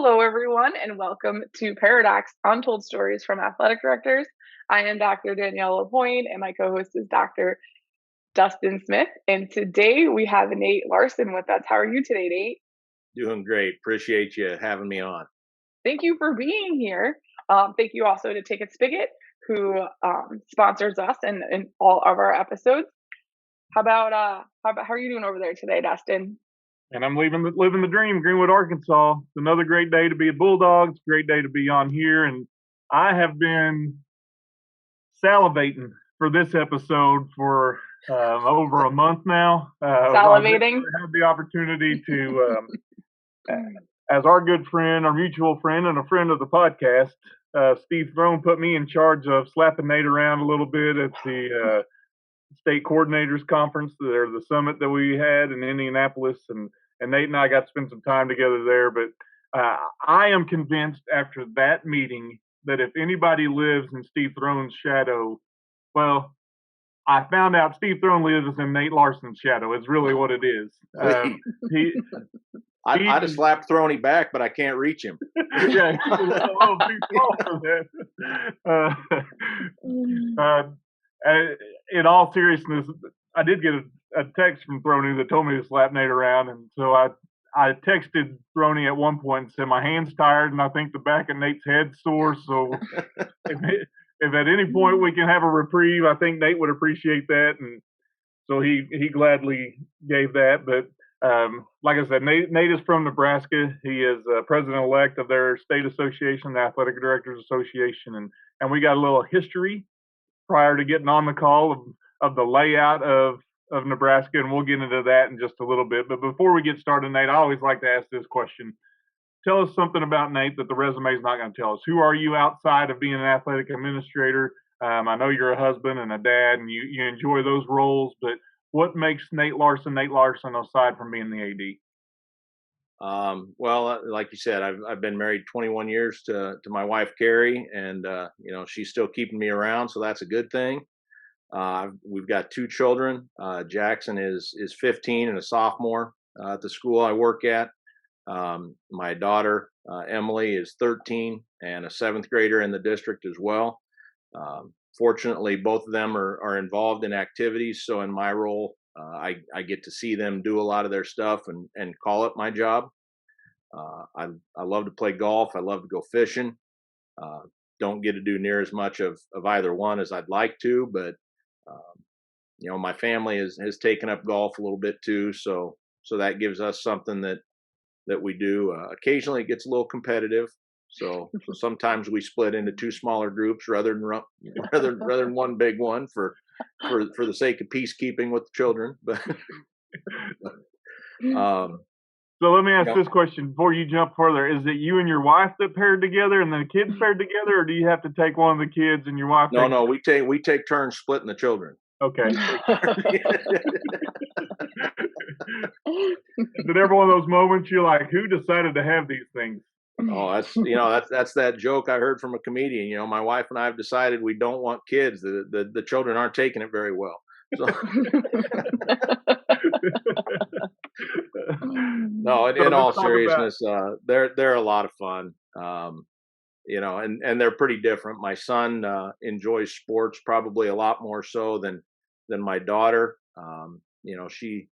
Hello, everyone, and welcome to Paradox Untold Stories from Athletic Directors. I am Dr. Danielle Lapointe, and my co host is Dr. Dustin Smith. And today we have Nate Larsen with us. How are you today, Nate? Doing great. Appreciate you having me on. Thank you for being here. Thank you also to Ticket Spigot, who sponsors us in all of our episodes. How are you doing over there today, Dustin? And I'm living the dream, Greenwood, Arkansas. It's another great day to be a Bulldog. It's a great day to be on here. And I have been salivating for this episode for over a month now. Salivating? I had the opportunity to, as our good friend, our mutual friend, and a friend of the podcast, Steve Throne put me in charge of slapping Nate around a little bit at the state coordinators conference, or the summit that we had in Indianapolis, and Nate and I got to spend some time together there. But I am convinced after that meeting that if anybody lives in Steve Throne's shadow, well, I found out Steve Throne lives in Nate Larsen's shadow. It's really what it is. I'd have slapped Throney back, but I can't reach him. Yeah, he's a little too small for that. In all seriousness, I did get a text from Throney that told me to slap Nate around, and so I texted Throney at one point and said, my hand's tired, and I think the back of Nate's head's sore, so if at any point we can have a reprieve, I think Nate would appreciate that, and so he gladly gave that. But like I said, Nate is from Nebraska. He is president-elect of their state association, the Athletic Directors Association, and we got a little history prior to getting on the call of the layout of Nebraska, and we'll get into that in just a little bit. But before we get started, Nate, I always like to ask this question. Tell us something about Nate that the resume is not going to tell us. Who are you outside of being an athletic administrator? I know you're a husband and a dad, and you enjoy those roles, but what makes Nate Larsen aside from being the AD? Well, like you said, I've been married 21 years to my wife Carrie, and she's still keeping me around, so that's a good thing. We've got two children. Jackson is 15 and a sophomore at the school I work at. My daughter Emily is 13 and a seventh grader in the district as well. Fortunately, both of them are involved in activities, so in my role, I get to see them do a lot of their stuff and call it my job. I love to play golf. I love to go fishing. Don't get to do near as much of either one as I'd like to, but my family has taken up golf a little bit too, so that gives us something that we do. Occasionally it gets a little competitive, so sometimes we split into two smaller groups rather than one big one for the sake of peacekeeping with the children. But so let me ask this question before you jump further. Is it you and your wife that paired together and the kids paired together, or do you have to take one of the kids and your wife? No, we take turns splitting the children. Okay. Did every one of those moments you're like, who decided to have these things? Oh, that's that joke I heard from a comedian. My wife and I have decided we don't want kids. The children aren't taking it very well. So. No, in all seriousness, they're a lot of fun. And they're pretty different. My son enjoys sports probably a lot more so than my daughter. She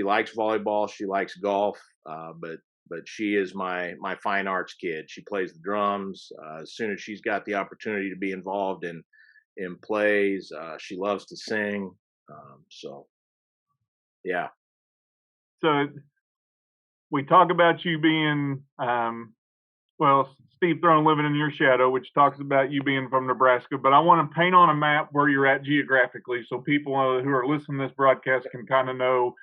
likes volleyball, she likes golf, but she is my fine arts kid. She plays the drums. As soon as she's got the opportunity to be involved in plays, she loves to sing. So, yeah. So we talk about you being, Steve Throne living in your shadow, which talks about you being from Nebraska. But I want to paint on a map where you're at geographically, so people who are listening to this broadcast can kind of know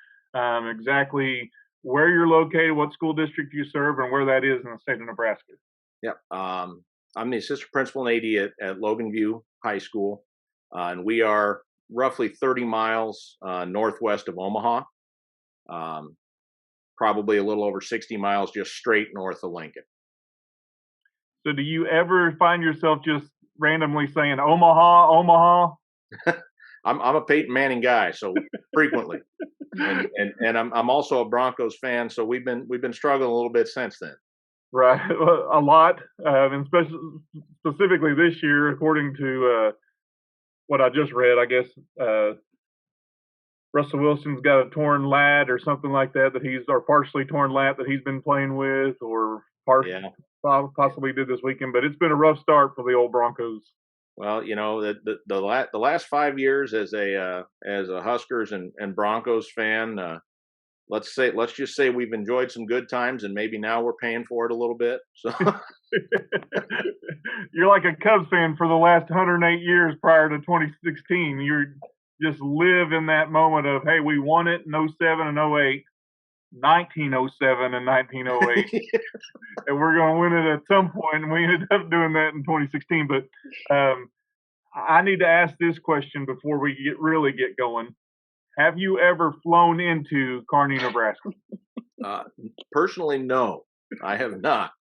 exactly where you're located, what school district you serve, and where that is in the state of Nebraska. Yep. I'm the assistant principal and AD at Logan View High School, and we are roughly 30 miles northwest of Omaha, probably a little over 60 miles just straight north of Lincoln. So do you ever find yourself just randomly saying Omaha, Omaha? I'm a Peyton Manning guy, so frequently, and I'm also a Broncos fan, so we've been struggling a little bit since then. Right, a lot, and specifically this year, according to what I just read, I guess Russell Wilson's got a torn lat or something like that or partially torn lat that he's been playing with, or Yeah. possibly did this weekend. But it's been a rough start for the old Broncos. Well, the last 5 years as a Huskers and Broncos fan, let's just say we've enjoyed some good times, and maybe now we're paying for it a little bit. So You're like a Cubs fan for the last 108 years prior to 2016. You just live in that moment of, hey, we won it in 07 and 08, 1907 and 1908, and we're going to win it at some point. And we ended up doing that in 2016. But I need to ask this question before we really get going. Have you ever flown into Kearney, Nebraska? Personally, no, I have not.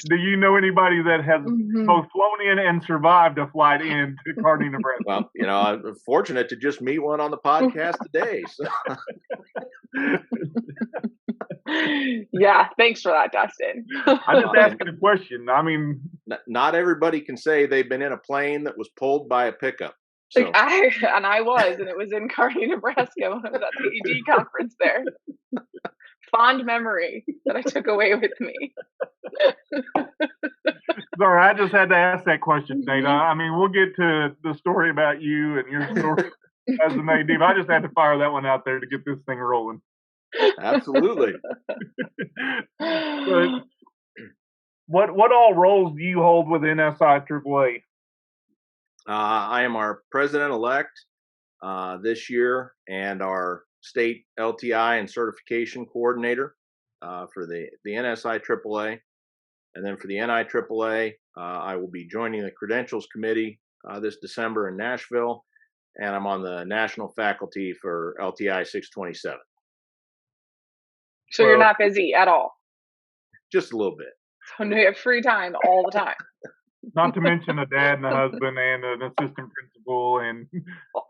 Do you know anybody that has both flown in and survived a flight into Kearney, Nebraska? Well, I'm fortunate to just meet one on the podcast today. So. Yeah, thanks for that, Dustin. I'm just asking a question. I mean, not everybody can say they've been in a plane that was pulled by a pickup. So. I was, and it was in Kearney, Nebraska when I was at the ED conference there. Fond memory that I took away with me. Sorry, I just had to ask that question, Nate. I mean, we'll get to the story about you and your story as an AD, but I just had to fire that one out there to get this thing rolling. Absolutely. But what all roles do you hold within SIAAA? I am our president-elect this year and our state LTI and certification coordinator for the NSI AAA. And then for the NI AAA, I will be joining the credentials committee this December in Nashville, and I'm on the national faculty for LTI 627. So you're not busy at all? Just a little bit. So you have free time all the time. Not to mention a dad and a husband and an assistant principal and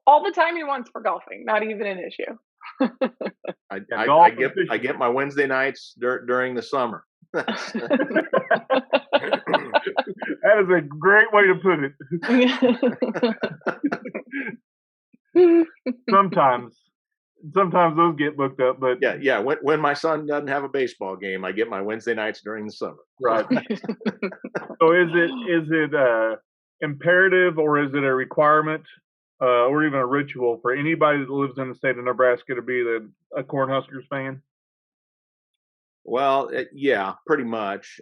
all the time he wants for golfing. Not even an issue. I get my Wednesday nights during the summer. That is a great way to put it. Sometimes those get booked up, but yeah. When my son doesn't have a baseball game, I get my Wednesday nights during the summer. Right. So is it imperative, or is it a requirement, or even a ritual for anybody that lives in the state of Nebraska to be a Cornhuskers fan? Well, yeah, pretty much.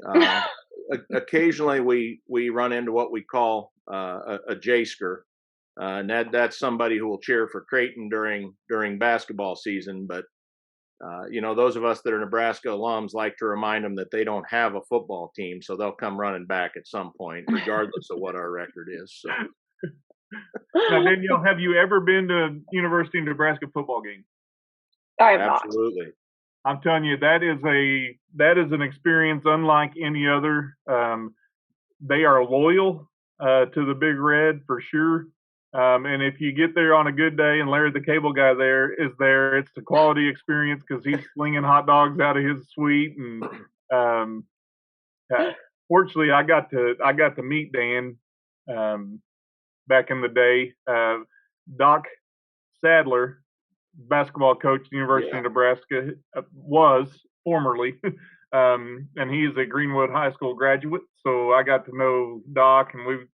Occasionally, we run into what we call a J-sker, and that's somebody who will cheer for Creighton during basketball season. But those of us that are Nebraska alums like to remind them that they don't have a football team, so they'll come running back at some point, regardless of what our record is. So. Now, Danielle, have you ever been to University of Nebraska football game? I have not. Absolutely. I'm telling you, that is an experience unlike any other. They are loyal to the Big Red for sure. And if you get there on a good day and Larry the Cable Guy is there, it's a quality experience because he's slinging hot dogs out of his suite. And fortunately, I got to meet Dan back in the day. Doc Sadler, basketball coach at the University of Nebraska, was formerly, and he's a Greenwood High School graduate. So I got to know Doc, and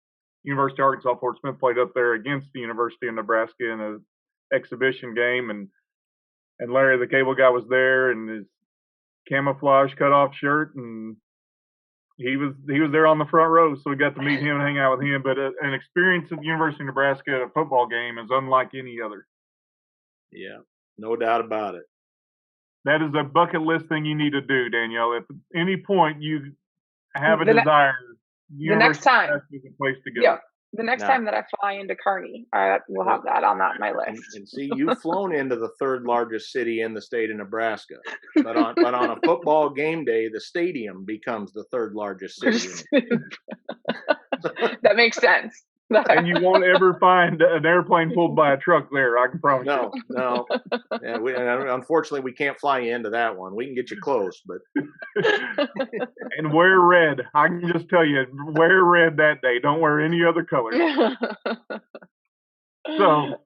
University of Arkansas Fort Smith played up there against the University of Nebraska in an exhibition game, and Larry the Cable Guy was there in his camouflage cutoff shirt, and he was there on the front row, so we got to meet him and hang out with him. But an experience at the University of Nebraska at a football game is unlike any other. Yeah, no doubt about it. That is a bucket list thing you need to do, Danielle. If at any point you have a desire, the next time is a place to go. Yeah, the next time that I fly into Kearney, we'll have that on my list. And see, you've flown into the third largest city in the state of Nebraska, but on a football game day, the stadium becomes the third largest city. That makes sense. And you won't ever find an airplane pulled by a truck there. I can promise you. No. Yeah, and unfortunately, we can't fly you into that one. We can get you close, but And wear red. I can just tell you, wear red that day. Don't wear any other color. So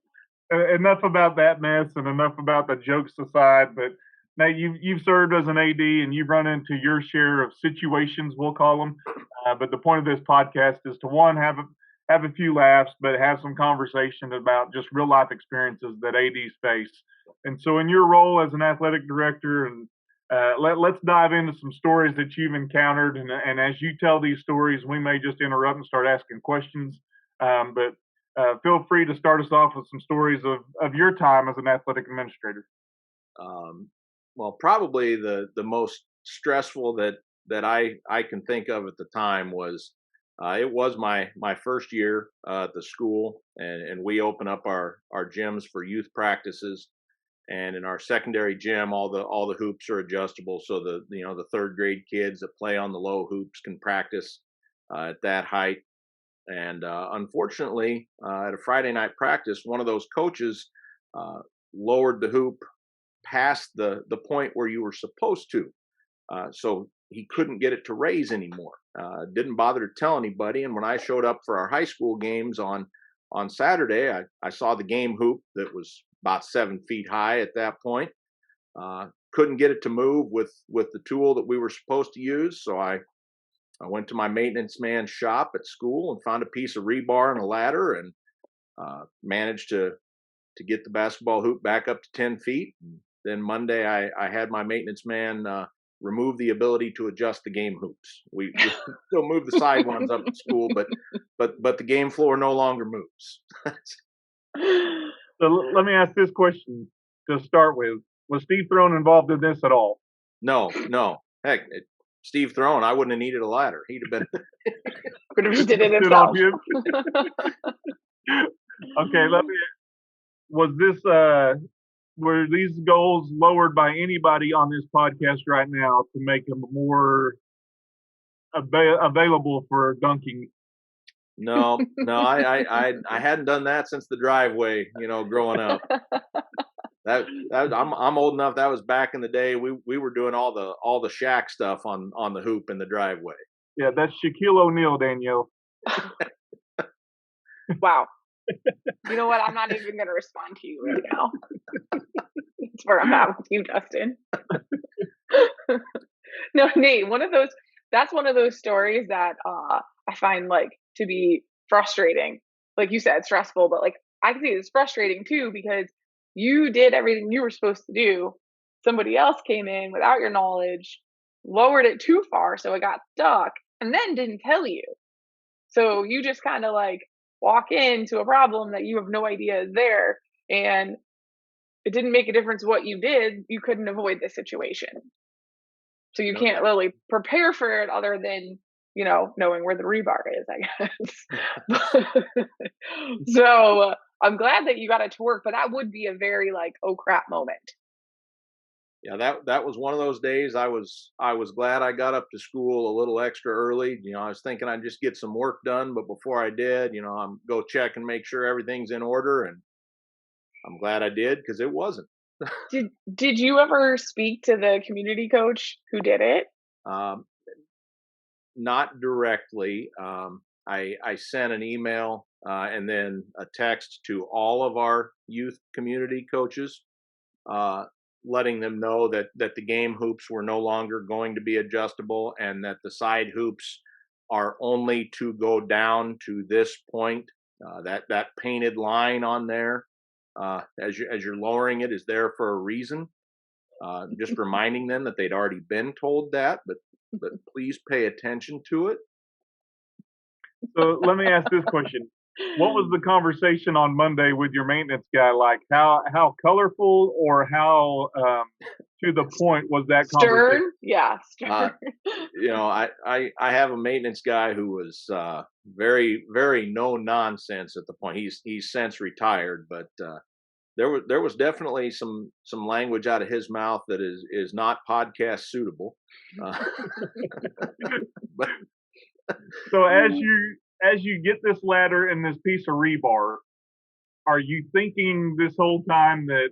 enough about that mess and enough about the jokes aside. But now you've served as an AD and you've run into your share of situations, we'll call them. But the point of this podcast is to one, have a few laughs, but have some conversation about just real life experiences that ADs face. And so, in your role as an athletic director, and let's dive into some stories that you've encountered. And as you tell these stories, we may just interrupt and start asking questions. But feel free to start us off with some stories of your time as an athletic administrator. Well, probably the most stressful that I can think of at the time was it was my first year at the school, and we open up our gyms for youth practices. And in our secondary gym, all the hoops are adjustable, so the third grade kids that play on the low hoops can practice at that height. And unfortunately, at a Friday night practice, one of those coaches lowered the hoop past the point where you were supposed to, so he couldn't get it to raise anymore. Didn't bother to tell anybody. And when I showed up for our high school games on Saturday, I saw the game hoop that was about 7 feet high at that point. Couldn't get it to move with the tool that we were supposed to use, so I went to my maintenance man's shop at school and found a piece of rebar and a ladder, and managed to get the basketball hoop back up to 10 feet. And then Monday, I had my maintenance man remove the ability to adjust the game hoops. We still move the side ones up at school, but the game floor no longer moves. So let me ask this question to start with. Was Steve Throne involved in this at all? No. Heck, Steve Throne, I wouldn't have needed a ladder. He'd have been. Could have just did it himself. Okay, were these goals lowered by anybody on this podcast right now to make them more available for dunking? No, I hadn't done that since the driveway, growing up. I'm old enough. That was back in the day. We were doing all the Shaq stuff on the hoop in the driveway. Yeah, that's Shaquille O'Neal, Danielle. Wow. You know what? I'm not even going to respond to you right now. That's where I'm at with you, Dustin. No, Nate, that's one of those stories that I find to be frustrating. Like you said, stressful, but I can see it's frustrating too, because you did everything you were supposed to do. Somebody else came in without your knowledge, lowered it too far, so it got stuck, and then didn't tell you. So you just kind of walk into a problem that you have no idea is there, and it didn't make a difference what you did. You couldn't avoid the situation. So you can't really prepare for it other than, knowing where the rebar is, I guess. So I'm glad that you got it to work, but that would be a very oh crap moment. Yeah, that was one of those days. I was glad I got up to school a little extra early. I was thinking I'd just get some work done, but before I did, I'm go check and make sure everything's in order, and I'm glad I did, because it wasn't. Did you ever speak to the community coach who did it? Not directly. I sent an email and then a text to all of our youth community coaches, letting them know that the game hoops were no longer going to be adjustable, and that the side hoops are only to go down to this point. That painted line on there, as you're lowering it, is there for a reason. Just reminding them that they'd already been told that, but please pay attention to it. So let me ask this question. What was the conversation on Monday with your maintenance guy like? How colorful or how to the point was that Stern? conversation? Yeah, stern. I have a maintenance guy who was very, very no nonsense at the point. He's since retired, but there was definitely some language out of his mouth that is not podcast suitable. But So as as you get this ladder and this piece of rebar, are you thinking this whole time that,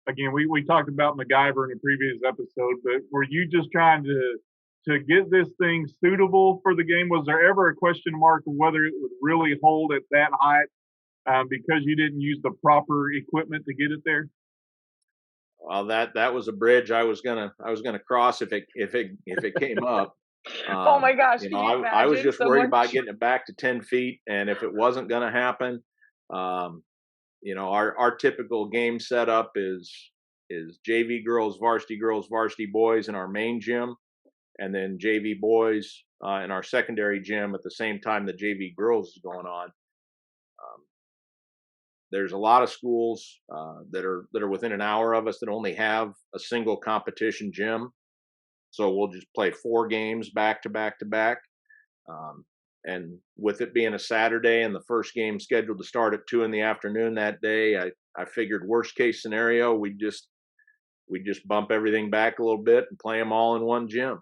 again, we talked about MacGyver in a previous episode, but were you just trying to get this thing suitable for the game? Was there ever a question mark of whether it would really hold at that height because you didn't use the proper equipment to get it there? Well, that was a bridge I was gonna cross if it came up. Oh my gosh, You could know, you I was imagine just worried someone? about getting it back to 10 feet, and if it wasn't going to happen, um, you know, our typical game setup is JV girls, varsity boys in our main gym, and then JV boys in our secondary gym at the same time the JV girls is going on. Um, there's a lot of schools that are within an hour of us that only have a single competition gym, so we'll just play 4 games back to back to back. Um, and with it being a Saturday and the first game scheduled to start at 2 in the afternoon that day, I figured worst case scenario we just bump everything back a little bit and play them all in one gym.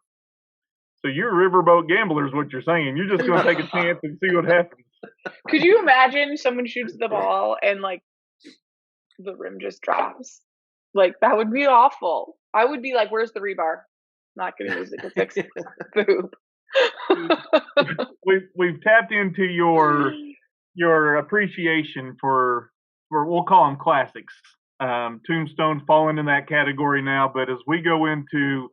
So you're riverboat gamblers, what you're saying. You're just going to take a chance and see what happens. Could you imagine someone shoots the ball and like the rim just drops? Like that would be awful. I would be like, "Where's the rebar?" Not going to use it to fix the hoop. We've tapped into your appreciation for we'll call them classics. Tombstone's falling in that category now, but as we go into,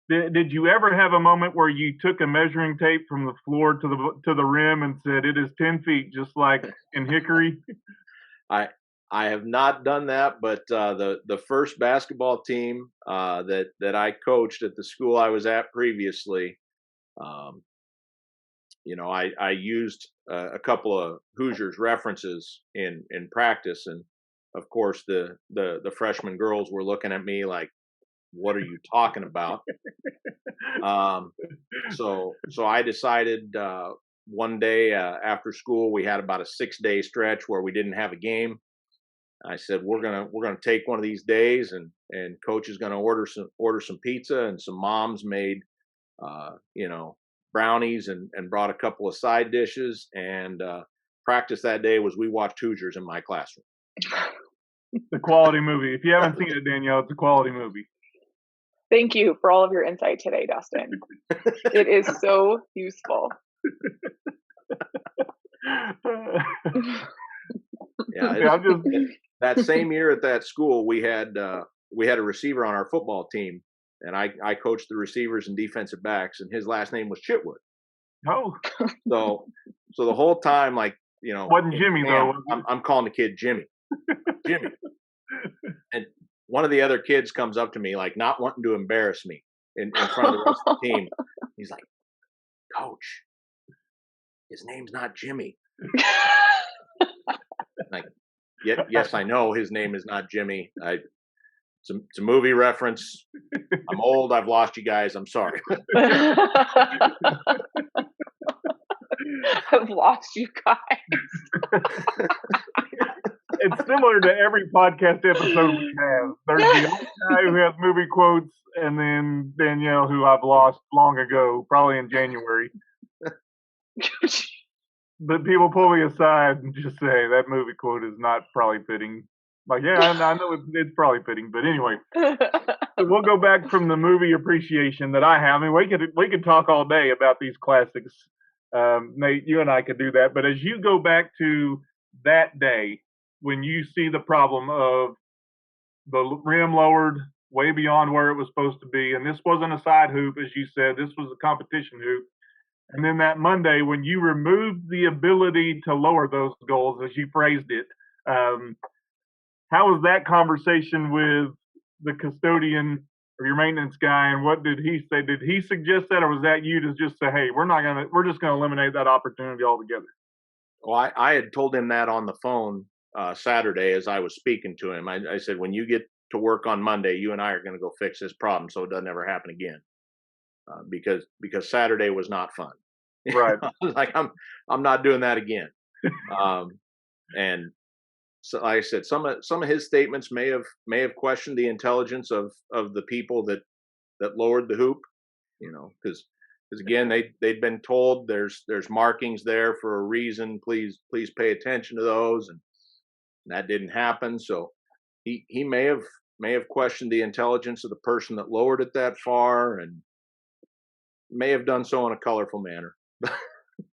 did you ever have a moment where you took a measuring tape from the floor to the rim and said it is 10 feet, just like in Hickory? I have not done that, but the first basketball team that I coached at the school I was at previously, you know, I used a couple of Hoosiers references in practice, and of course the freshman girls were looking at me like, "What are you talking about?" So I decided one day after school we had about a 6-day stretch where we didn't have a game. I said we're gonna take one of these days, and coach is gonna order some pizza, and some moms made you know, brownies and brought a couple of side dishes, and practice that day was we watched Hoosiers in my classroom. It's a quality movie. If you haven't seen it, Danielle, it's a quality movie. Thank you for all of your insight today, Dustin. It is so useful. Yeah, that same year at that school we had a receiver on our football team, and I coached the receivers and defensive backs, and his last name was Chitwood. Oh, So the whole time, like, you know, wasn't Jimmy though. I'm calling the kid Jimmy, Jimmy, and one of the other kids comes up to me like not wanting to embarrass me in front of the rest of the team. He's like, "Coach, his name's not Jimmy." Like, yes, I know his name is not Jimmy. It's a movie reference. I'm old. I've lost you guys. I'm sorry. I've lost you guys. It's similar to every podcast episode we have. There's the old guy who has movie quotes, and then Danielle, who I've lost long ago, probably in January. But people pull me aside and just say that movie quote is not probably fitting. Like, yeah, I know it's probably fitting, but anyway. So we'll go back from the movie appreciation that I have. I mean, we could talk all day about these classics. Nate, you and I could do that. But as you go back to that day when you see the problem of the rim lowered way beyond where it was supposed to be, and this wasn't a side hoop, as you said, this was a competition hoop. And then that Monday, when you removed the ability to lower those goals, as you phrased it, how was that conversation with the custodian or your maintenance guy, and what did he say? Did he suggest that, or was that you to just say, "Hey, we're just gonna eliminate that opportunity altogether"? Well, I had told him that on the phone Saturday as I was speaking to him. I said, when you get to work on Monday, you and I are going to go fix this problem so it doesn't ever happen again. Because Saturday was not fun. Right. Like I'm not doing that again. And so, like I said, some of his statements may have questioned the intelligence of the people that lowered the hoop. You know, because because again, they'd been told there's markings there for a reason. Please pay attention to those, and that didn't happen. So he may have questioned the intelligence of the person that lowered it that far, and may have done so in a colorful manner.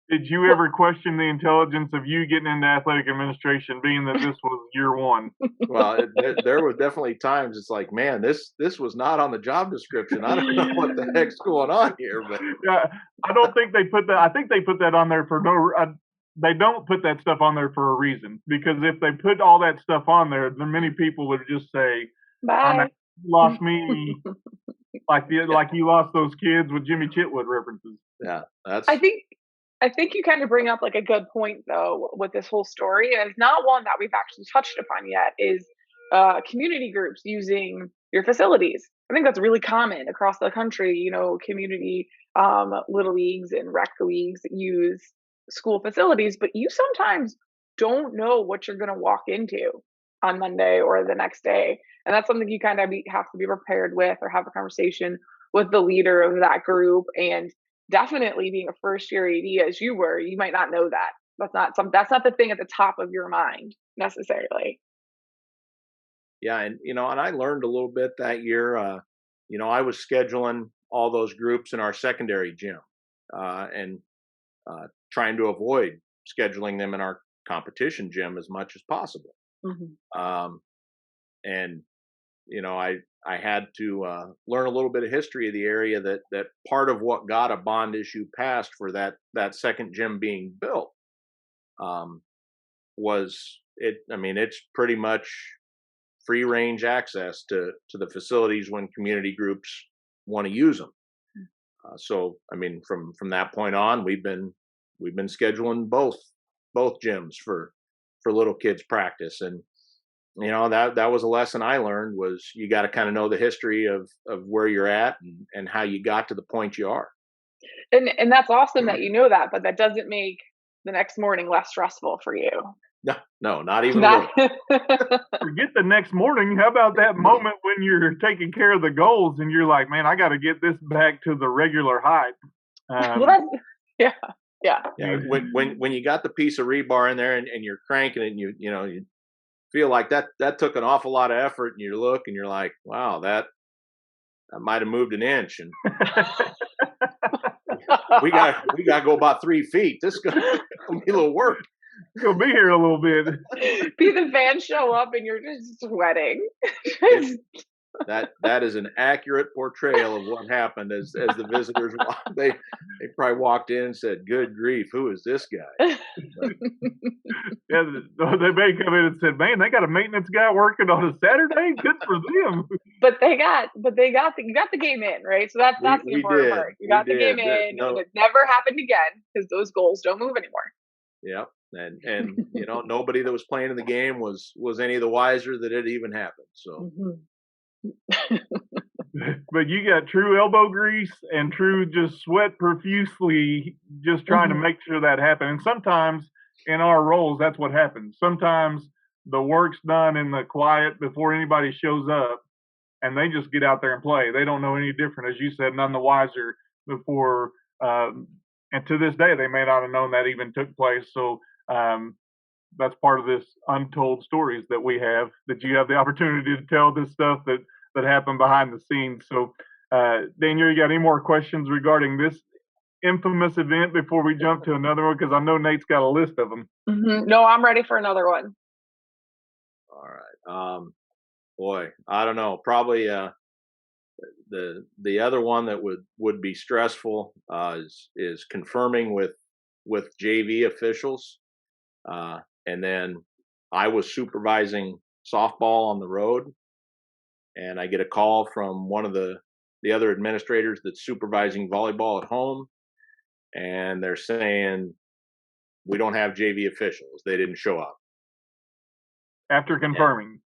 Did you ever question the intelligence of you getting into athletic administration, being that this was year one? Well, there were definitely times it's like, man, this was not on the job description. I don't know what the heck's going on here, but Yeah, I don't think they put that. I think they put that on there for no. They don't put that stuff on there for a reason, because if they put all that stuff on there, then many people would just say, "I'm Bye. lost me," like you lost those kids with Jimmy Chitwood references. yeah, I think I think you kind of bring up like a good point though with this whole story, and it's not one that we've actually touched upon yet. Is community groups using your facilities? I think that's really common across the country. You know, community little leagues and rec leagues use school facilities, but you sometimes don't know what you're going to walk into on Monday or the next day, and that's something you kind of have to be prepared with, or have a conversation with the leader of that group. And definitely being a first year AD as you were, you might not know that. That's not the thing at the top of your mind necessarily. yeah, and and I learned a little bit that year. I was scheduling all those groups in our secondary gym, and trying to avoid scheduling them in our competition gym as much as possible. Mhm. Um, and I had to learn a little bit of history of the area, that part of what got a bond issue passed for that second gym being built, um, was it. I mean, it's pretty much free range access to the facilities when community groups want to use them. So I mean, from that point on, we've been scheduling both gyms for little kids practice. And that was a lesson I learned, was you got to kind of know the history of where you're at, and how you got to the point you are. And that's awesome that you know that, but that doesn't make the next morning less stressful for you. No, no, not even a That little. Forget the next morning. How about that moment when you're taking care of the goals and you're like, man, I got to get this back to the regular height. well, that's yeah, yeah. Yeah, when you got the piece of rebar in there, and you're cranking it, and you feel like that took an awful lot of effort, and you look and you're like, wow, that might have moved an inch, and we got to go about 3 feet. This is gonna be a little work. You'll be here a little bit. Be the fans show up and you're just sweating. It, that is an accurate portrayal of what happened as the visitors they probably walked in and said, "Good grief, who is this guy?" But, Yeah, they may come in and said, man, they got a maintenance guy working on a Saturday. Good for them. You got the game in, right? So that's the we important did part. You we got the did game in, and no, it never happened again because those goals don't move anymore. yeah, and nobody that was playing in the game was any the wiser that it even happened. So Mhm. But you got true elbow grease and true just sweat profusely just trying to Mhm. make sure that happens. And sometimes in our roles, that's what happens. Sometimes the work's done in the quiet before anybody shows up, and they just get out there and play. They don't know any different, as you said, none the wiser before. And to this day, they may not have known that even took place. So um, that's part of this untold stories that we have, that you have the opportunity to tell this stuff that happened behind the scenes. So, Daniel, you got any more questions regarding this infamous event before we jump to another one? Because I know Nate's got a list of them. Mhm. No, I'm ready for another one. all right, boy, I don't know. Probably the other one that would be stressful, is confirming with JV officials, and then I was supervising softball on the road, and I get a call from one of the other administrators that's supervising volleyball at home, and they're saying we don't have JV officials. They didn't show up. After confirming.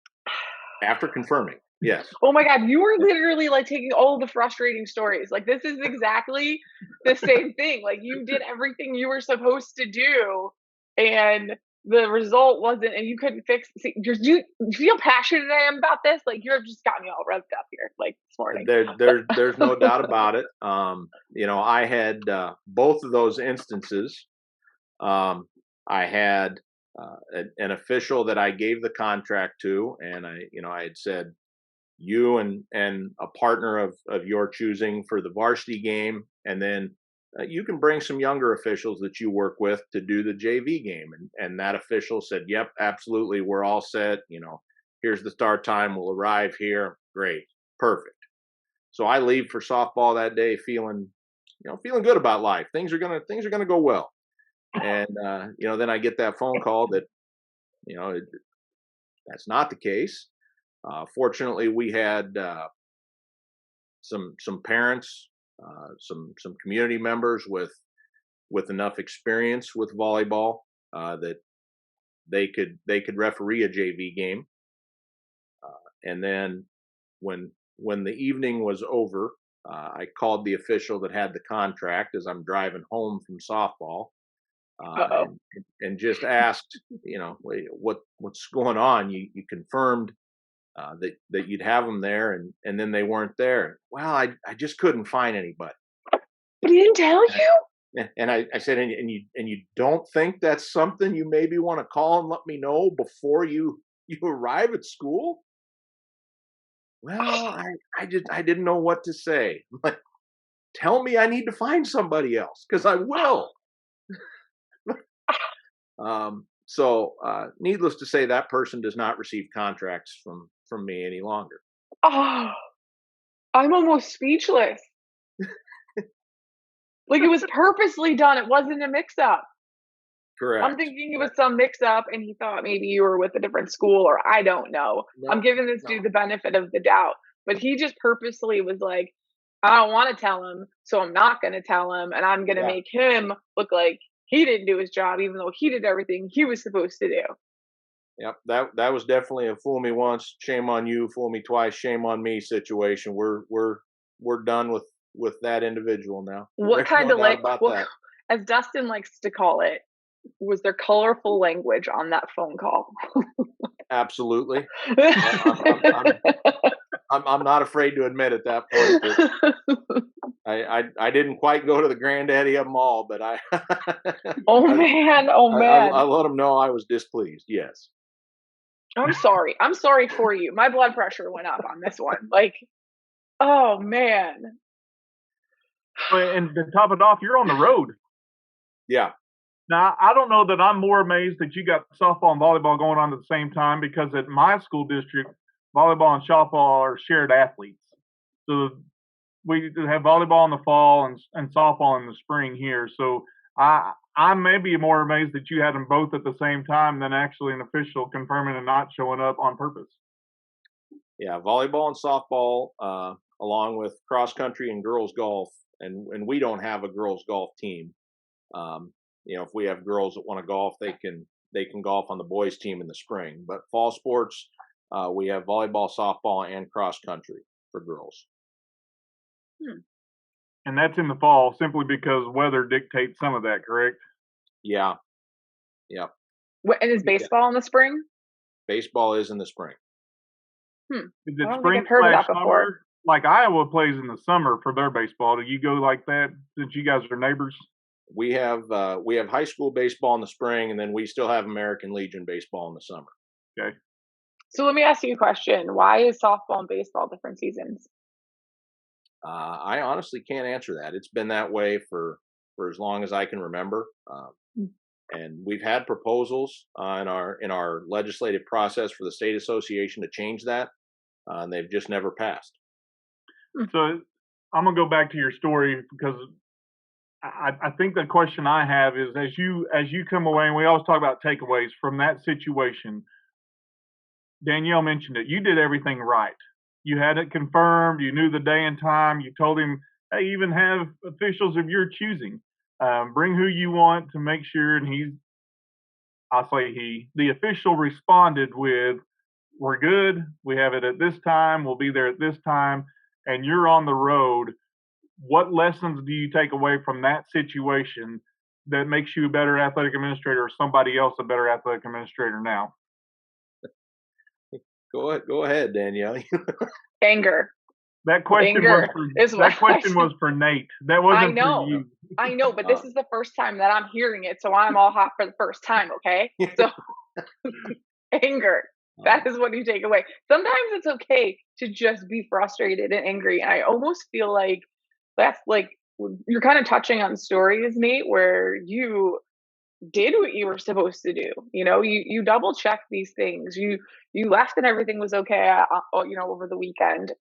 After confirming, yes. Oh my God, you were literally like taking all the frustrating stories. Like, this is exactly the same thing. Like, you did everything you were supposed to do, and the result wasn't, and you couldn't fix. See, you feel passionate I am about this. Like you've just got me all revved up here, like this morning. There's no doubt about it. I had both of those instances. I had an official that I gave the contract to, and I had said, you and a partner of your choosing for the varsity game, and then you can bring some younger officials that you work with to do the JV game. And that official said, yep, absolutely, we're all set. Here's the start time. We'll arrive here. Great, perfect. So I leave for softball that day feeling good about life. Things are gonna go well. And then I get that phone call that that's not the case. Fortunately, we had some parents, some community members with enough experience with volleyball that they could referee a JV game. And then when the evening was over, I called the official that had the contract as I'm driving home from softball, and just asked, what's going on? You confirmed that you'd have them there, and then they weren't there. Well, I just couldn't find anybody. But he didn't tell you? And I said, and you don't think that's something you maybe want to call and let me know before you arrive at school? Well, I didn't know what to say. I'm like, tell me I need to find somebody else, because I will. So needless to say, that person does not receive contracts from me any longer. Oh, I'm almost speechless. Like it was purposely done. It wasn't a mix-up. Correct. I'm thinking it was some mix-up, and he thought maybe you were with a different school, or I don't know. I'm giving this dude the benefit of the doubt, but he just purposely was like, I don't want to tell him, so I'm not going to tell him, and I'm going to make him look like he didn't do his job, even though he did everything he was supposed to do. Yep, that was definitely a fool me once, shame on you; fool me twice, shame on me situation. We're done with that individual now. What kind of as Dustin likes to call it, was there colorful language on that phone call? Absolutely. I'm not afraid to admit at that point that I didn't quite go to the granddaddy of them all, but I oh man, I let them know I was displeased. Yes. I'm sorry. I'm sorry for you. My blood pressure went up on this one. Like, oh man. And to top it off, you're on the road. Yeah. Now, I don't know that I'm more amazed that you got softball and volleyball going on at the same time, because at my school district, volleyball and softball are shared athletes. So we have volleyball in the fall and softball in the spring here. So I may be more amazed that you had them both at the same time than actually an official confirming and not showing up on purpose. Yeah, volleyball and softball, along with cross country and girls golf, and we don't have a girls golf team. If we have girls that want to golf, they can golf on the boys team in the spring. But fall sports, we have volleyball, softball, and cross country for girls. And that's in the fall, simply because weather dictates some of that, correct? Yeah. Yep. And is baseball in the spring? Baseball is in the spring. Is it spring / summer? Like Iowa plays in the summer for their baseball. Do you go like that since you guys are neighbors? We have high school baseball in the spring, and then we still have American Legion baseball in the summer. Okay. So let me ask you a question. Why is softball and baseball different seasons? I honestly can't answer that. It's been that way for as long as I can remember. And we've had proposals in our legislative process for the state association to change that, and they've just never passed. So I'm gonna go back to your story, because I think the question I have is, as you come away, and we always talk about takeaways from that situation. Danielle mentioned it. You did everything right. You had it confirmed. You knew the day and time. You told him, hey, even have officials of your choosing. Bring who you want to make sure. And the official responded with, we're good. We have it at this time. We'll be there at this time. And you're on the road. What lessons do you take away from that situation that makes you a better athletic administrator, or somebody else a better athletic administrator now? Go ahead, Danielle. Anger. That question was Anger for is what that I question was for Nate. That I wasn't for know. you. I know, but Uh, this is the first time that I'm hearing it, so I'm all hot for the first time, okay? So anger. uh, That is what you take away. Sometimes it's okay to just be frustrated and angry. And I almost feel like that's like you're kind of touching on stories, Nate, where you did what you were supposed to do. You double checked these things. You left and everything was okay. Over the weekend.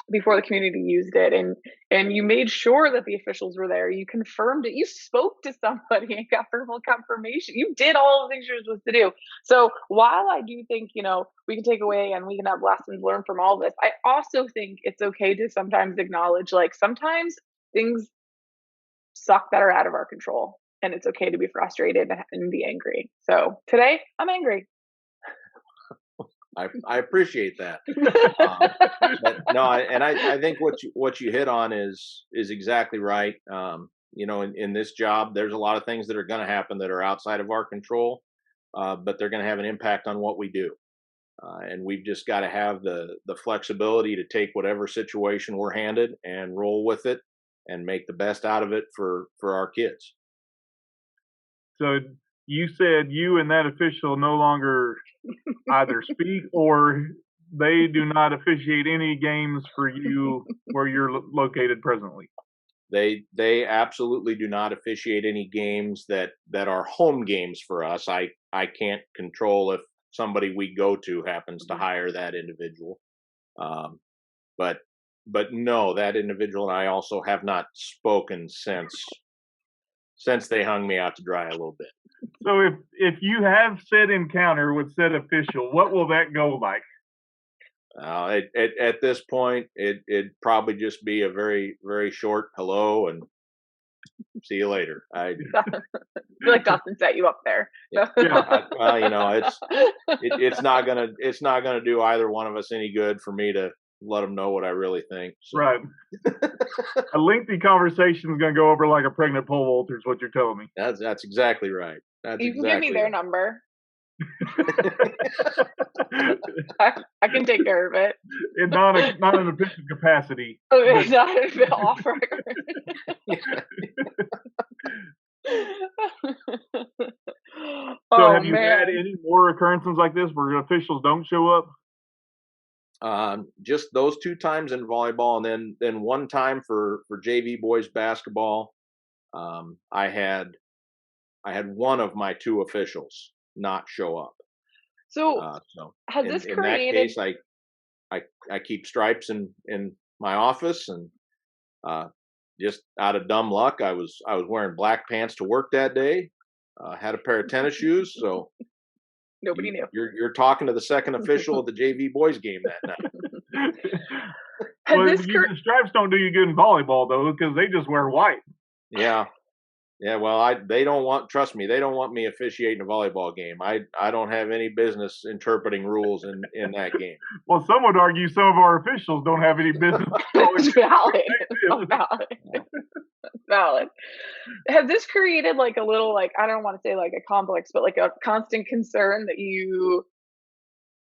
Before the community used it, and you made sure that the officials were there. You confirmed it. You spoke to somebody and got verbal confirmation. You did all the things you're supposed to do. So while I do think we can take away and we can have lessons learned from all this, I also think it's okay to sometimes acknowledge, like, sometimes things suck that are out of our control, and it's okay to be frustrated and be angry. So today I'm angry. I appreciate that. But no, I think what you hit on is exactly right. In this job, there's a lot of things that are going to happen that are outside of our control, but they're going to have an impact on what we do. And we've just got to have the flexibility to take whatever situation we're handed and roll with it and make the best out of it for our kids. So you said you and that official no longer either speak, or they do not officiate any games for you where you're located presently. They absolutely do not officiate any games that are home games for us. I can't control if somebody we go to happens to hire that individual. Um, but no, that individual and I also have not spoken since they hung me out to dry a little bit. So if you have said encounter with said official, what will that go like? At this point, it'd probably just be a very, very short hello and see you later. I feel like Dustin set you up there. Yeah, it's not gonna do either one of us any good for me to let them know what I really think. So. Right. A lengthy conversation is going to go over like a pregnant pole vaulter, is what you're telling me. That's exactly right. That's You can give me exactly their right. number. I can take care of it. Not an official capacity. Okay, not a bit off record. So have you man. had any more occurrences like this where officials don't show up? Just those 2 times in volleyball, and then one time for JV boys basketball. I had one of my 2 officials not show up. So has this in that created? case, I keep stripes in my office, and just out of dumb luck, I was wearing black pants to work that day. Had a pair of tennis shoes, so Nobody knew. You're talking to the second official of the JV boys game that night. Well, the stripes don't do you good in volleyball though, because they just wear white. Yeah. Well, they don't want. Trust me, they don't want me officiating a volleyball game. I don't have any business interpreting rules in that game. Well, some would argue some of our officials don't have any business. Valid. Has this created like a little, like, I don't want to say like a complex, but like a constant concern that you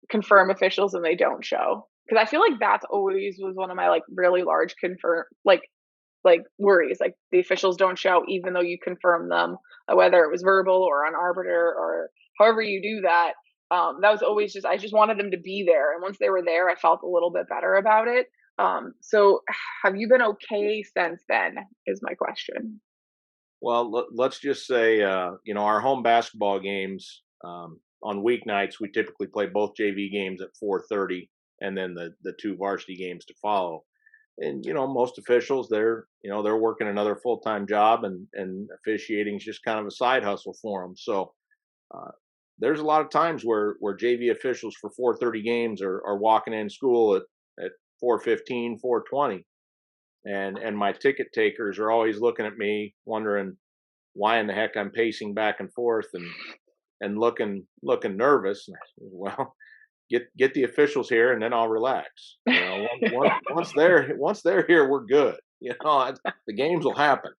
confirm officials and they don't show? Because I feel like that's always was one of my like really large worries. Like, the officials don't show even though you confirm them, whether it was verbal or on arbiter or however you do that. That was always I just wanted them to be there, and once they were there, I felt a little bit better about it. So have you been okay since then, is my question. Well, let's just say, our home basketball games, on weeknights, we typically play both JV games at 4:30, and then the 2 varsity games to follow. And most officials, they're working another full-time job, and officiating is just kind of a side hustle for them. So there's a lot of times where JV officials for 4:30 games are walking in school at 4:15, 4:20. And my ticket takers are always looking at me wondering why in the heck I'm pacing back and forth and looking nervous. Well, get the officials here, and then I'll relax. Once they're here, we're good. The games will happen.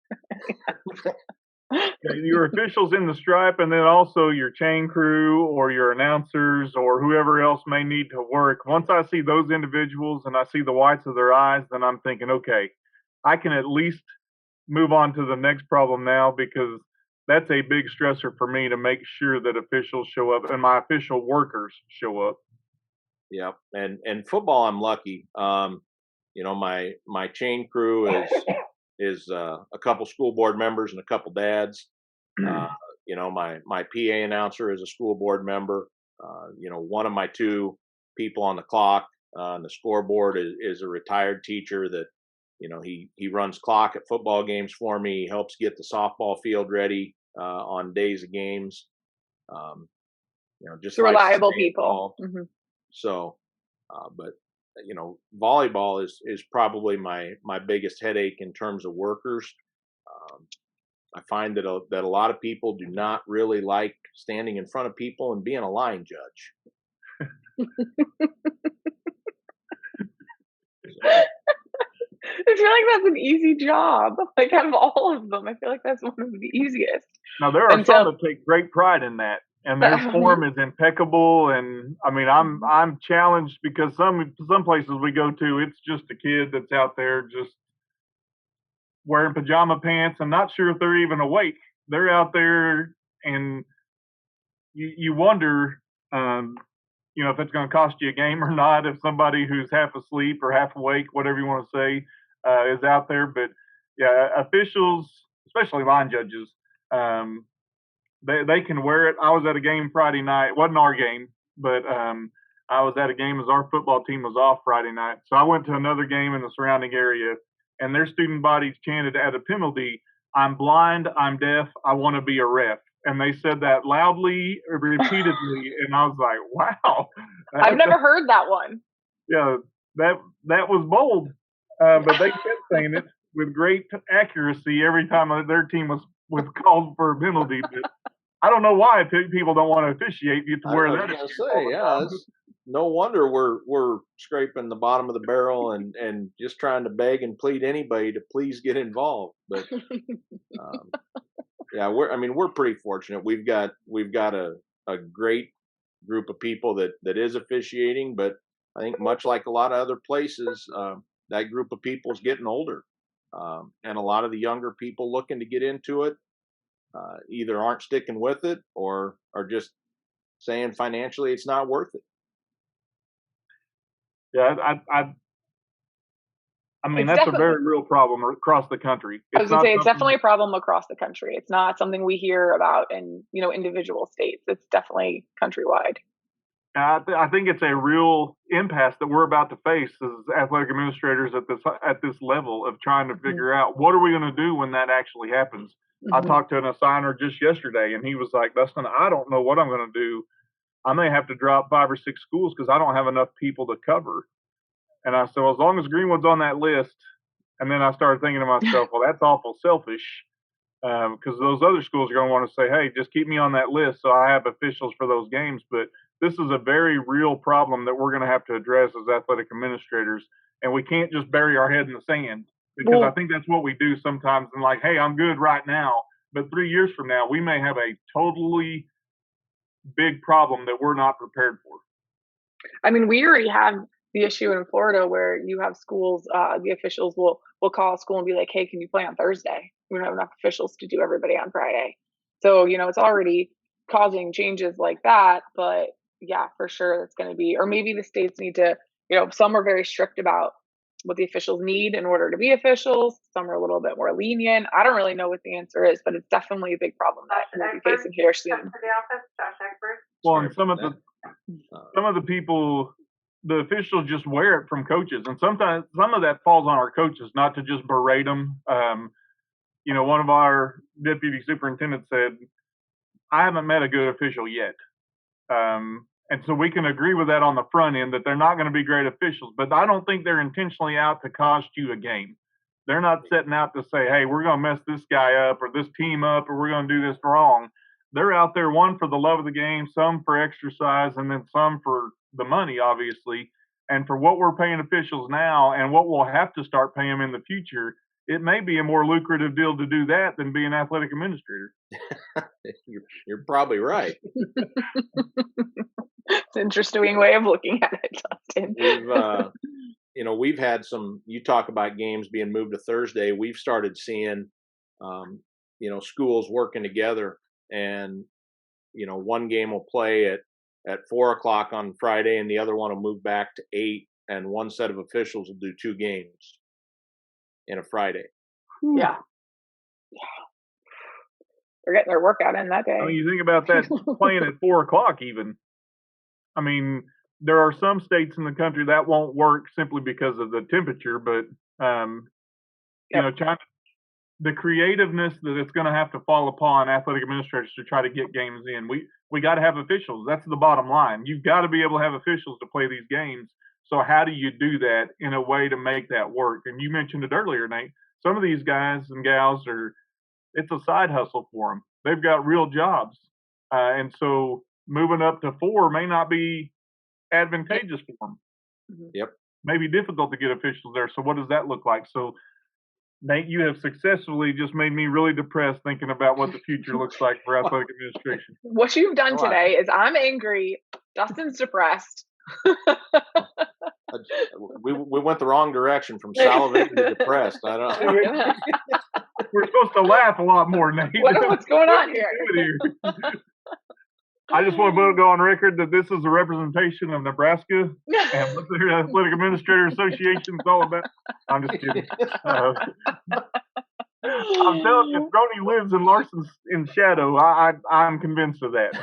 your officials in the stripe, and then also your chain crew or your announcers or whoever else may need to work. Once I see those individuals and I see the whites of their eyes, then I'm thinking, okay, I can at least move on to the next problem now, because that's a big stressor for me to make sure that officials show up and my official workers show up. Yeah, and football, I'm lucky. My chain crew is a couple school board members and a couple dads. Uh, my PA announcer is a school board member. One of my two people on the clock on the scoreboard is a retired teacher that he runs clock at football games for me. He helps get the softball field ready on days of games. Um, just The likes to reliable stay people. involved. Hmm. So, but volleyball is probably my biggest headache in terms of workers. Um, I find that a lot of people do not really like standing in front of people and being a line judge. So, I feel like that's an easy job. Like out of all of them, I feel like that's one of the easiest. Now there are some Until that take great pride in that, and their form is impeccable. And I mean, I'm challenged because some places we go to, it's just a kid that's out there just wearing pajama pants and not sure if they're even awake. They're out there, and you wonder, um, if it's going to cost you a game or not. If somebody who's half asleep or half awake, whatever you want to say, is out there. But yeah, officials, especially line judges, um, they can wear it. I was at a game Friday night. It wasn't our game, but I was at a game as our football team was off Friday night. So I went to another game in the surrounding area, and their student bodies chanted at a penalty, "I'm blind, I'm deaf, I want to be a ref." And they said that loudly, repeatedly, and I was like, "Wow, I've that, never heard that one. yeah, that was bold." But they kept saying it with great accuracy every time their team was called for a penalty. But I don't know why people don't want to officiate you to I wear was that gonna excuse all say, the yeah, time. it's no wonder we're scraping the bottom of the barrel and just trying to beg and plead anybody to please get involved. But um, yeah, we're pretty fortunate. We've got a great group of people that is officiating, but I think much like a lot of other places, that group of people is getting older, and a lot of the younger people looking to get into it either aren't sticking with it or are just saying financially it's not worth it. Yeah, I mean It's that's a definitely, very real problem across the country. I It's was gonna not say, it's something. definitely a problem across the country. It's not something we hear about in, individual states. It's definitely countrywide. I think it's a real impasse that we're about to face as athletic administrators at this level of trying to Hmm. figure out what are we going to do when that actually happens. I Hmm. talked to an assigner just yesterday, and he was like, "Dustin, I don't know what I'm going to do. I may have to drop 5 or 6 schools because I don't have enough people to cover." And I said, well, as long as Greenwood's on that list, and then I started thinking to myself, well, that's awful selfish, because those other schools are going to want to say, hey, just keep me on that list so I have officials for those games. But this is a very real problem that we're going to have to address as athletic administrators, and we can't just bury our head in the sand, because I Well, think that's what we do sometimes. And like, hey, I'm good right now, but 3 years from now, we may have a totally big problem that we're not prepared for. I mean, we already have the issue in Florida where you have schools, the officials will call a school and be like, "Hey, can you play on Thursday? We don't have enough officials to do everybody on Friday." So, it's already causing changes like that. But yeah, for sure, it's going to be, or maybe the states need to, some are very strict about what the officials need in order to be officials. Some are a little bit more lenient. I don't really know what the answer is, but it's definitely a big problem that we'll be facing here soon. Well, Sorry and about that. Uh, some of the people, the officials just wear it from coaches, and sometimes some of that falls on our coaches, not to just berate them. One of our deputy superintendents said, "I haven't met a good official yet," and so we can agree with that on the front end that they're not going to be great officials, but I don't think they're intentionally out to cost you a game. They're not setting out to say, "Hey, we're going to mess this guy up or this team up or we're going to do this wrong." They're out there, one, for the love of the game, some for exercise, and then some for the money, obviously. And for what we're paying officials now and what we'll have to start paying them in the future, it may be a more lucrative deal to do that than be an athletic administrator. You're probably right. It's an interesting way of looking at it, Dustin. We've had some. You talk about games being moved to Thursday. We've started seeing, schools working together, and one game will play at 4 o'clock on Friday, and the other one will move back to 8, and one set of officials will do 2 games in a Friday. Yeah. They're getting their workout in that day. I mean, you think about that playing at 4 o'clock even. I mean, there are some states in the country that won't work simply because of the temperature, but China, the creativeness that it's going to have to fall upon athletic administrators to try to get games in. We got to have officials. That's the bottom line. You've got to be able to have officials to play these games. So how do you do that in a way to make that work? And you mentioned it earlier, Nate. Some of these guys and gals it's a side hustle for them. They've got real jobs. And so moving up to 4 may not be advantageous for them. Yep. Maybe difficult to get officials there. So what does that look like? So Nate, you have successfully just made me really depressed thinking about what the future looks like for athletic administration. What you've done today is I'm angry. Dustin's depressed. We went the wrong direction from salivating to depressed. I don't know. We're supposed to laugh a lot more, Nate. What's going on here? I just want to go on record that this is a representation of Nebraska and what the Athletic Administrator Association is all about. I'm just kidding. I'm telling you, if Brony lives in Larsen's in shadow, I'm convinced of that.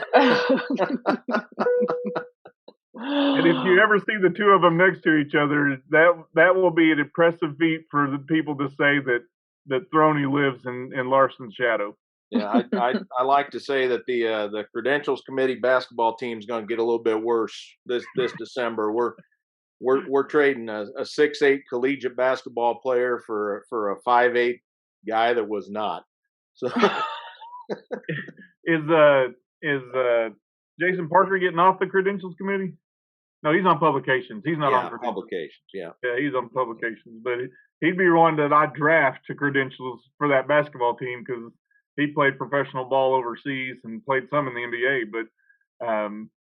And if you ever see the two of them next to each other, that will be an impressive feat for the people to say that Throny lives in Larsen's shadow. Yeah, I like to say that the credentials committee basketball team is going to get a little bit worse this December. We're trading a 6'8" collegiate basketball player for a 5'8" guy that was not. So is Jason Parker getting off the credentials committee? No, he's on publications. He's not on publications. Yeah, he's on publications, but he'd be one that I'd draft to credentials for that basketball team because he played professional ball overseas and played some in the NBA. But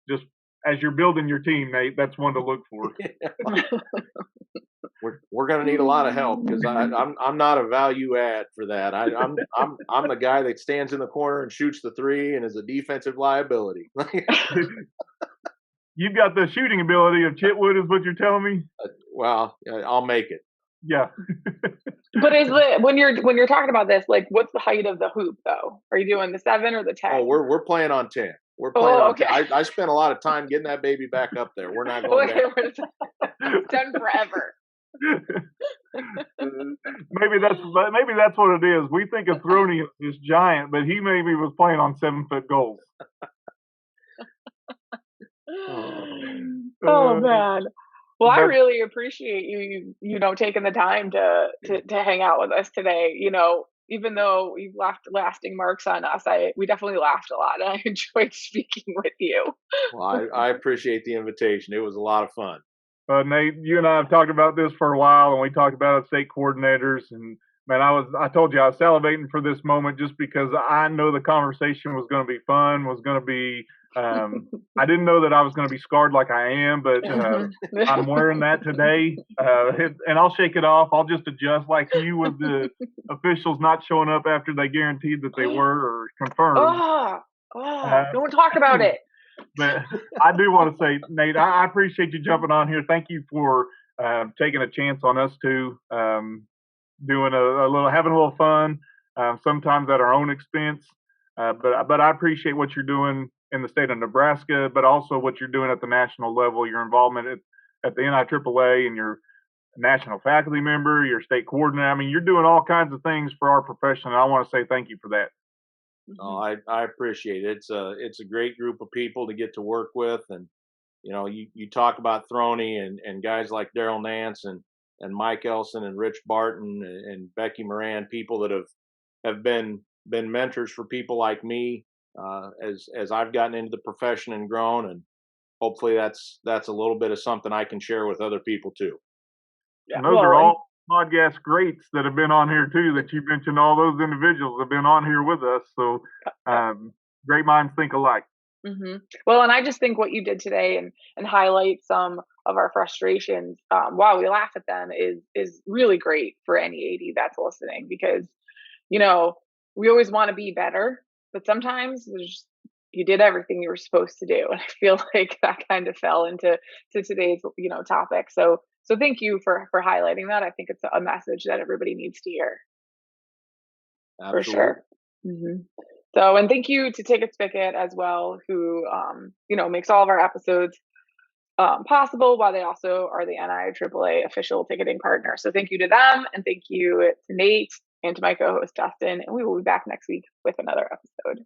just as you're building your team, Nate, that's one to look for. We're going to need a lot of help because I'm not a value add for that. I'm the guy that stands in the corner and shoots the 3 and is a defensive liability. You've got the shooting ability of Chitwood, is what you're telling me. Well, I'll make it. Yeah. But when you're talking about this, like, what's the height of the hoop though? Are you doing the 7 or the 10? Oh, we're playing on 10. We're playing on 10. I spent a lot of time getting that baby back up there. We're not going down. 10 forever. Maybe that's what it is. We think of Throny as this giant, but he maybe was playing on 7-foot goals. Oh man. Well, I really appreciate you taking the time to hang out with us today. Even though you've left lasting marks on us, we definitely laughed a lot, and I enjoyed speaking with you. Well, I appreciate the invitation. It was a lot of fun. Nate, you and I have talked about this for a while, and we talked about state coordinators. And man, I told you I was salivating for this moment just because I know the conversation was going to be fun, was going to be. I didn't know that I was going to be scarred like I am, but I'm wearing that today, and I'll shake it off. I'll just adjust like you with the officials not showing up after they guaranteed that they were or confirmed. Don't talk about it. But I do want to say, Nate, I appreciate you jumping on here. Thank you for taking a chance on us too, doing having a little fun, sometimes at our own expense. But I appreciate what you're doing in the state of Nebraska, but also what you're doing at the national level, your involvement at the NIAAA, and your national faculty member, your state coordinator. I mean, you're doing all kinds of things for our profession, and I want to say thank you for that. Oh, I appreciate it. It's a great group of people to get to work with, and you talk about Throny and guys like Daryl Nance and Mike Elson and Rich Barton and Becky Moran, people that have been mentors for people like me as I've gotten into the profession and grown, and hopefully that's a little bit of something I can share with other people too. Yeah, and those are all podcast greats that have been on here too. That you mentioned, all those individuals have been on here with us. So great minds think alike. Mm-hmm. Well, and I just think what you did today and highlight some of our frustrations while we laugh at them is really great for any AD that's listening, because we always want to be better, but sometimes you did everything you were supposed to do, and I feel like that kind of fell into today's topic. So thank you for highlighting that. I think it's a message that everybody needs to hear for Absolutely. sure. Hmm. So, and thank you to Ticket Spigot as well, who makes all of our episodes possible, while they also are the NIAAA official ticketing partner. So thank you to them, and thank you to Nate and to my co-host Dustin. And we will be back next week with another episode.